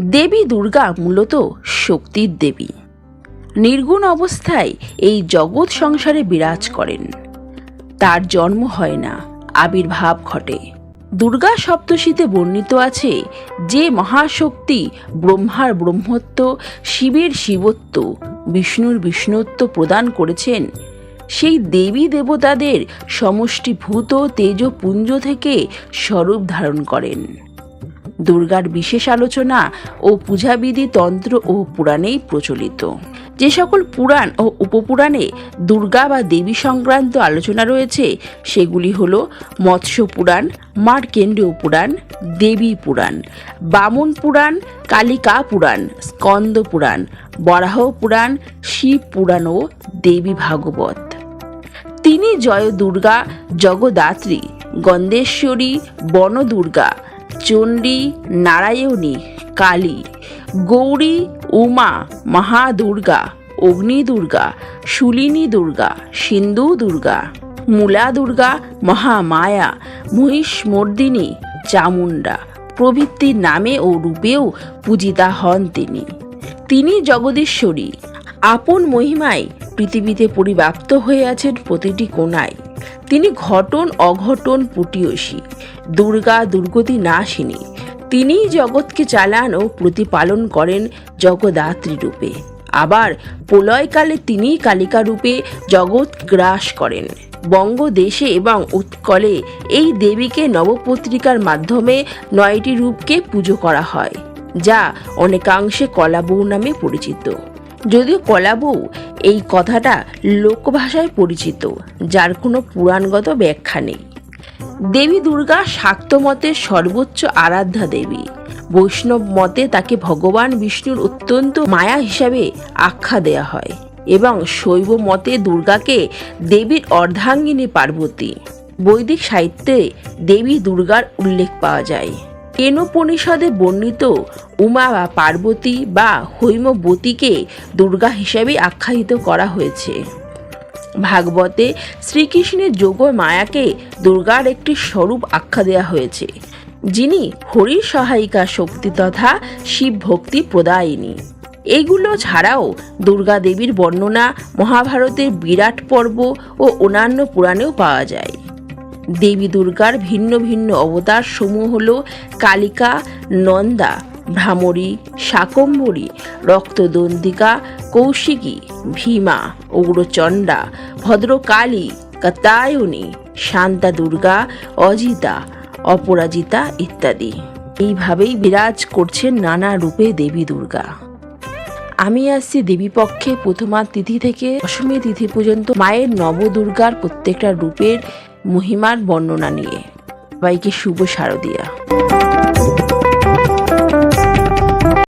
দেবী দুর্গা মূলত শক্তির দেবী। নির্গুণ অবস্থায় এই জগৎ সংসারে বিরাজ করেন। তার জন্ম হয় না, আবির্ভাব ঘটে। দুর্গা সপ্তশীতে বর্ণিত আছে যে মহাশক্তি ব্রহ্মার ব্রহ্মত্ব, শিবের শিবত্ব, বিষ্ণুর বিষ্ণুত্ব প্রদান করেছেন, সেই দেবী দেবতাদের সমষ্টিভূত তেজপুঞ্জ থেকে স্বরূপ ধারণ করেন। দুর্গার বিশেষ আলোচনা ও পূজাবিধি তন্ত্র ও পুরাণেই প্রচলিত। যে সকল পুরাণ ও উপপুরাণে দুর্গা বা দেবী সংক্রান্ত আলোচনা রয়েছে সেগুলি হল মৎস্য পুরাণ, মার্কেন্ডীয় পুরাণ, দেবী পুরাণ, বামন পুরাণ, কালিকা পুরাণ, স্কন্দ পুরাণ, বরাহ পুরাণ, শিব পুরাণ ও দেবী ভাগবত। তিনি জয় দুর্গা, জগদাত্রী, গন্ধেশ্বরী, বনদুর্গা, চণ্ডী, নারায়ণী, কালী, গৌরী, উমা, মহাদুর্গা, অগ্নিদুর্গা, শুলিনী দুর্গা, সিন্ধু দুর্গা, মূলা দুর্গা, মহামায়া, মহিষমর্দিনী, চামুণ্ডা প্রভৃতি নামে ও রূপেও পূজিতা হন তিনি। তিনি জগদীশ্বরী, আপন মহিমায় পৃথিবীতে পরিব্যাপ্ত হয়ে আছেন প্রতিটি কোণায়। তিনি ঘটন অঘটন পুটিয়সী, দুর্গা দুর্গতি নাশিনী। তিনিই জগৎকে চালান ও প্রতিপালন করেন জগদাত্রী রূপে। আবার প্রলয়কালে তিনিই কালিকা রূপে জগৎ গ্রাস করেন। বঙ্গদেশে এবং উৎকলে এই দেবীকে নবপত্রিকার মাধ্যমে 9টি রূপকে পুজো করা হয়, যা অনেকাংশে কলাবৌ নামে পরিচিত। যদিও কলাবৌ এই কথাটা লোকভাষায় পরিচিত, যার কোনো পুরাণগত ব্যাখ্যা নেই। দেবী দুর্গা শাক্ত মতের সর্বোচ্চ আরাধ্যা দেবী। বৈষ্ণব মতে তাকে ভগবান বিষ্ণুর অত্যন্ত মায়া হিসাবে আখ্যা দেয়া হয় এবং শৈব মতে দুর্গাকে দেবীর অর্ধাঙ্গিনী পার্বতী। বৈদিক সাহিত্যে দেবী দুর্গার উল্লেখ পাওয়া যায়। কেনোপনিষদে বর্ণিত উমা বা পার্বতী বা হৈমবতীকে দুর্গা হিসাবে আখ্যায়িত করা হয়েছে। ভাগবতে শ্রীকৃষ্ণের যোগ মায়াকে দুর্গার একটি স্বরূপ আখ্যা দেওয়া হয়েছে, যিনি হরির সহায়িকা শক্তি তথা শিব ভক্তি প্রদায়িনী। এইগুলো ছাড়াও দুর্গা দেবীর বর্ণনা মহাভারতের বিরাট পর্ব ও অন্যান্য পুরাণেও পাওয়া যায়। দেবী দুর্গার ভিন্ন ভিন্ন অবতার সমূহ হল কালিকা, নন্দা, ভ্রামরী, শাকম্ভরী, রক্তদন্তিকা, কৌশিকী, ভীমা, উগ্রচণ্ডা, ভদ্রকালী, কাত্যায়নী, শান্তা দুর্গা, অজিতা, অপরাজিতা ইত্যাদি। এইভাবেই বিরাজ করছেন নানা রূপে দেবী দুর্গা। আমি আসছি দেবীপক্ষে প্রথমা তিথি থেকে দশমী তিথি পর্যন্ত মায়ের নবদুর্গার প্রত্যেকটা রূপের মহিমার বর্ণনা নিয়ে। সবাইকে শুভ শারদিয়া।